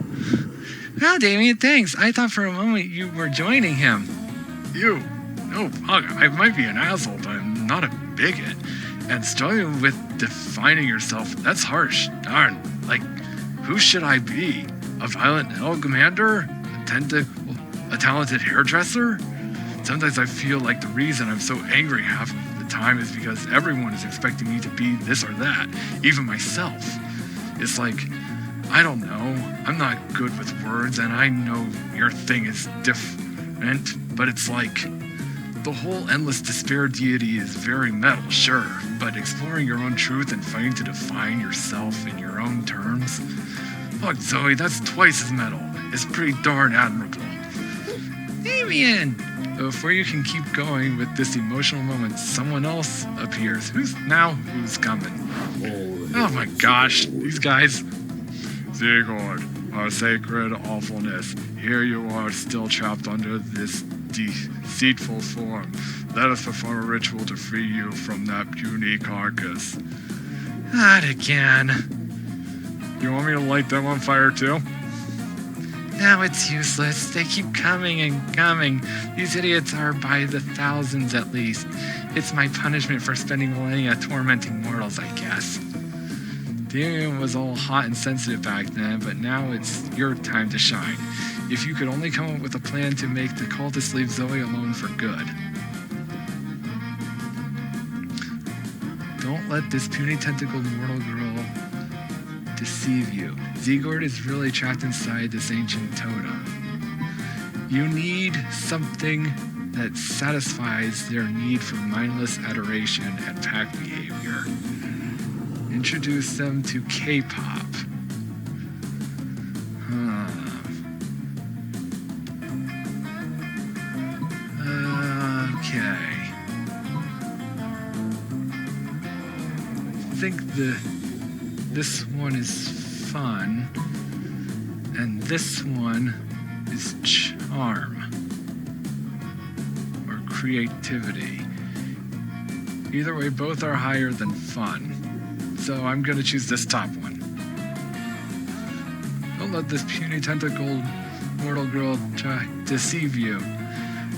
Well, Damien, thanks. I thought for a moment you were joining him. You? No, I might be an asshole, but I'm not a bigot. And struggling with defining yourself, that's harsh. Darn. Like, who should I be? A violent hell commander? A talented hairdresser? Sometimes I feel like the reason I'm so angry half the time is because everyone is expecting me to be this or that, even myself. It's like, I don't know, I'm not good with words, and I know your thing is different, but it's like, the whole endless despair deity is very metal, sure, but exploring your own truth and fighting to define yourself in your own terms? Fuck, Zoe, that's twice as metal. It's pretty darn admirable. Damien! Before you can keep going with this emotional moment, someone else appears. Who's coming? Oh my gosh, these guys. Z-Gord, our sacred awfulness. Here you are, still trapped under this deceitful form. Let us perform a ritual to free you from that puny carcass. Not again. You want me to light them on fire too? Now it's useless. They keep coming and coming. These idiots are by the thousands at least. It's my punishment for spending millennia tormenting mortals, I guess. Damien was all hot and sensitive back then, but now it's your time to shine. If you could only come up with a plan to make the cultists leave Zoe alone for good. Don't let this puny tentacled mortal girl deceive you. Zegord is really trapped inside this ancient totem. You need something that satisfies their need for mindless adoration and pack behavior. Introduce them to K-pop. Okay. I think this one is fun, and this one is charm or creativity. Either way, both are higher than fun. So I'm gonna choose this top one. Don't let this puny tentacled mortal girl try to deceive you.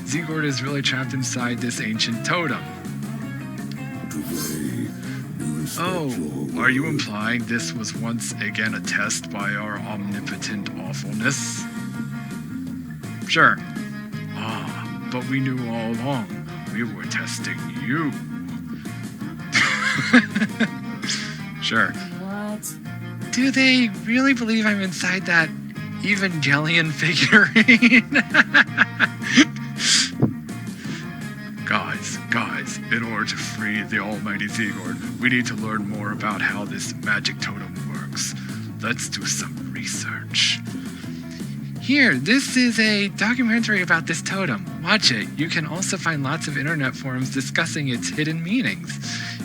Zegord is really trapped inside this ancient totem. Oh, are you implying this was once again a test by our omnipotent awfulness? Sure. Ah, but we knew all along. We were testing you. Sure. What? Do they really believe I'm inside that Evangelion figurine? Guys, in order to free the almighty Zegord, we need to learn more about how this magic totem works. Let's do some research. Here, this is a documentary about this totem. Watch it. You can also find lots of internet forums discussing its hidden meanings.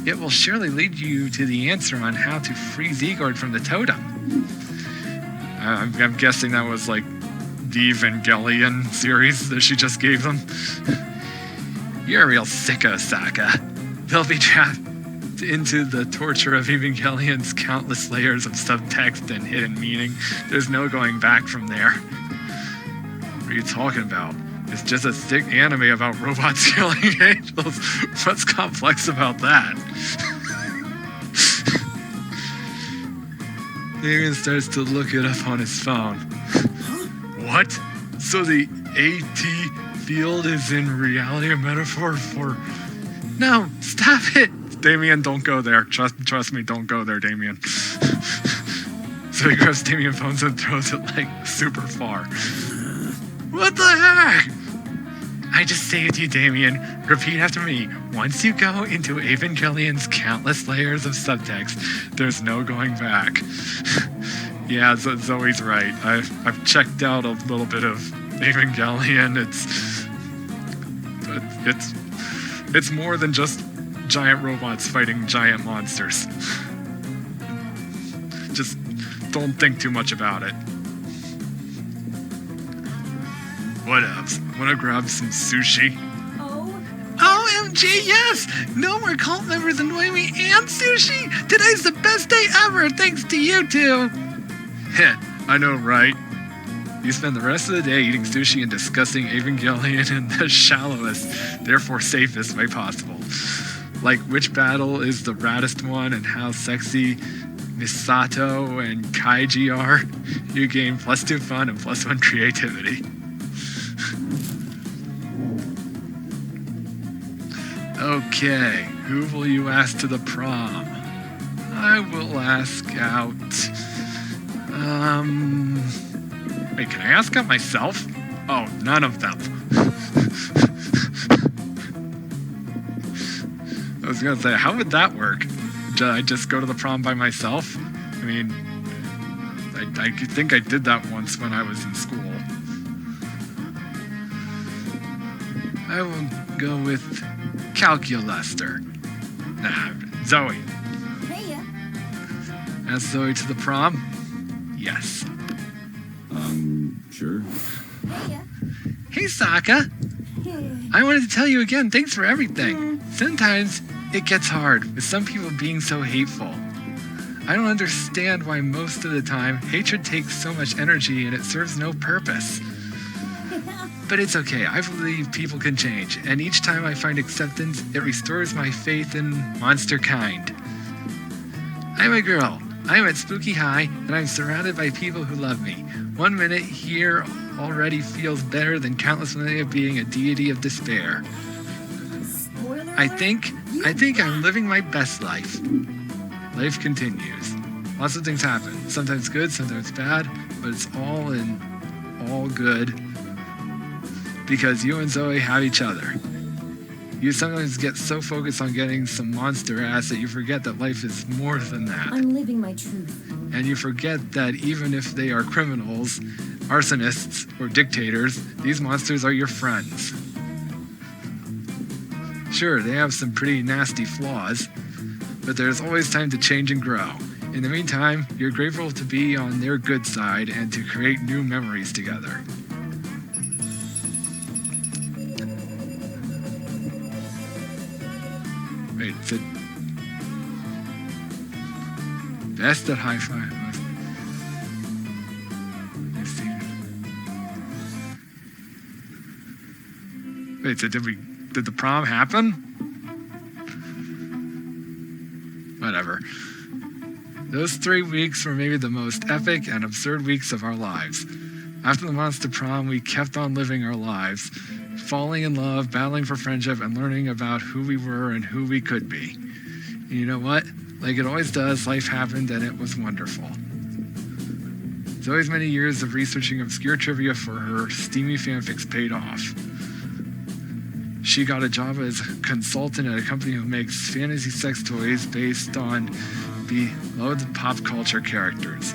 It will surely lead you to the answer on how to free Zegord from the totem. I'm guessing that was like the Evangelion series that she just gave them. You're a real sicko, Saka. They'll be trapped into the torture of Evangelion's countless layers of subtext and hidden meaning. There's no going back from there. What are you talking about? It's just a sick anime about robots killing angels. What's complex about that? Damien starts to look it up on his phone. What? So the AT field is in reality a metaphor for... No, stop it! Damien, don't go there. Trust me, don't go there, Damien. So he grabs Damien's phone and throws it like super far. What the heck? I just saved you, Damien. Repeat after me. Once you go into Evangelion's countless layers of subtext, there's no going back. Yeah, Zoe's right. I've checked out a little bit of Evangelion. It's more than just giant robots fighting giant monsters. Just don't think too much about it. What else? Wanna grab some sushi? Oh, OMG, yes! No more cult members annoy me and sushi! Today's the best day ever, thanks to you two! Heh, I know, right? You spend the rest of the day eating sushi and discussing Evangelion in the shallowest, therefore safest way possible. Like which battle is the raddest one and how sexy Misato and Kaiji are. You gain +2 fun and +1 creativity. Okay, who will you ask to the prom? I will ask out... Wait, can I ask out myself? Oh, none of them. I was gonna say, how would that work? I just go to the prom by myself? I mean, I think I did that once when I was in school. I will go with Calculuster. Nah, Zoe. hey ya. Ask Zoe to the prom? Yes. Sokka. I wanted to tell you again, thanks for everything. Sometimes it gets hard with some people being so hateful. I don't understand why most of the time hatred takes so much energy and it serves no purpose. But it's okay, I believe people can change, and each time I find acceptance, it restores my faith in monster kind. I'm a girl. I'm at Spooky High, and I'm surrounded by people who love me. 1 minute here already feels better than countless minutes of being a deity of despair. I think I'm living my best life. Life continues. Lots of things happen. Sometimes good, sometimes bad, but it's all in all good because you and Zoe have each other. You sometimes get so focused on getting some monster ass that you forget that life is more than that. I'm living my truth. And you forget that even if they are criminals, arsonists, or dictators, these monsters are your friends. Sure, they have some pretty nasty flaws, but there's always time to change and grow. In the meantime, you're grateful to be on their good side and to create new memories together. Wait, is it best at high five? Let's see. Wait, so did the prom happen? Whatever. Those 3 weeks were maybe the most epic and absurd weeks of our lives. After the Monster Prom, we kept on living our lives, falling in love, battling for friendship, and learning about who we were and who we could be. And you know what? Like it always does, life happened and it was wonderful. Zoe's many years of researching obscure trivia for her steamy fanfics paid off. She got a job as a consultant at a company who makes fantasy sex toys based on beloved pop culture characters.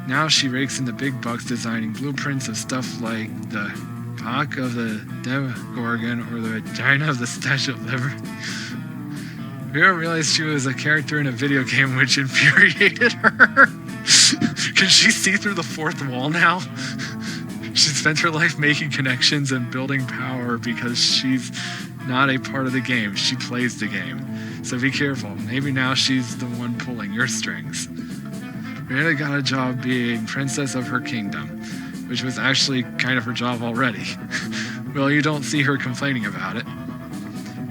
Now she rakes in the big bucks designing blueprints of stuff like the cock of the Demogorgon or the vagina of the Statue of Liberty. We didn't realize she was a character in a video game, which infuriated her. Can she see through the fourth wall now? She spent her life making connections and building power because she's not a part of the game. She plays the game. So be careful. Maybe now she's the one pulling your strings. Miranda got a job being princess of her kingdom, which was actually kind of her job already. Well, you don't see her complaining about it.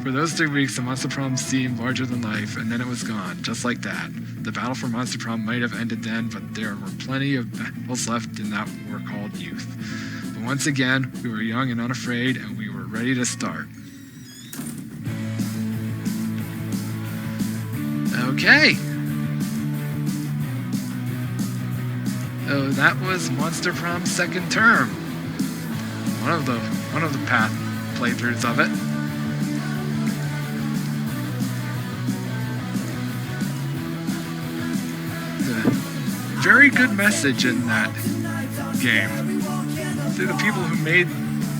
For those 3 weeks, the Monster Prom seemed larger than life, and then it was gone, just like that. The battle for Monster Prom might have ended then, but there were plenty of battles left in that war called youth. But once again, we were young and unafraid, and we were ready to start. Okay. So that was Monster Prom's second term. One of the path playthroughs of it. Very good message in that game. So the people who made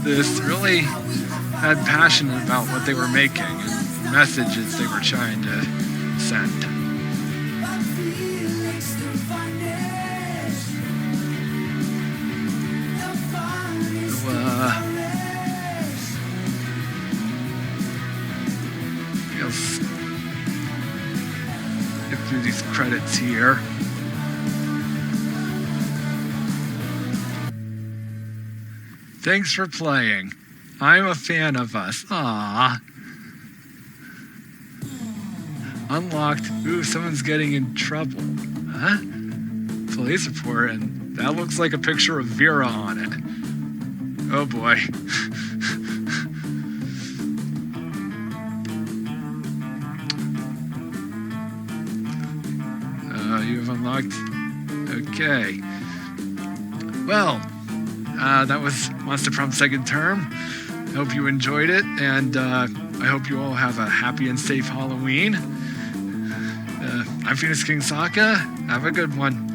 this really had passion about what they were making and messages they were trying to send. Let's get through these credits here. Thanks for playing. I'm a fan of us. Aww. Unlocked. Ooh, someone's getting in trouble. Huh? Police report, and that looks like a picture of Vera on it. Oh boy. You have unlocked. Okay. Well, that was Monster Prom second term. I hope you enjoyed it, and I hope you all have a happy and safe Halloween. I'm Phoenix King Sokka. Have a good one.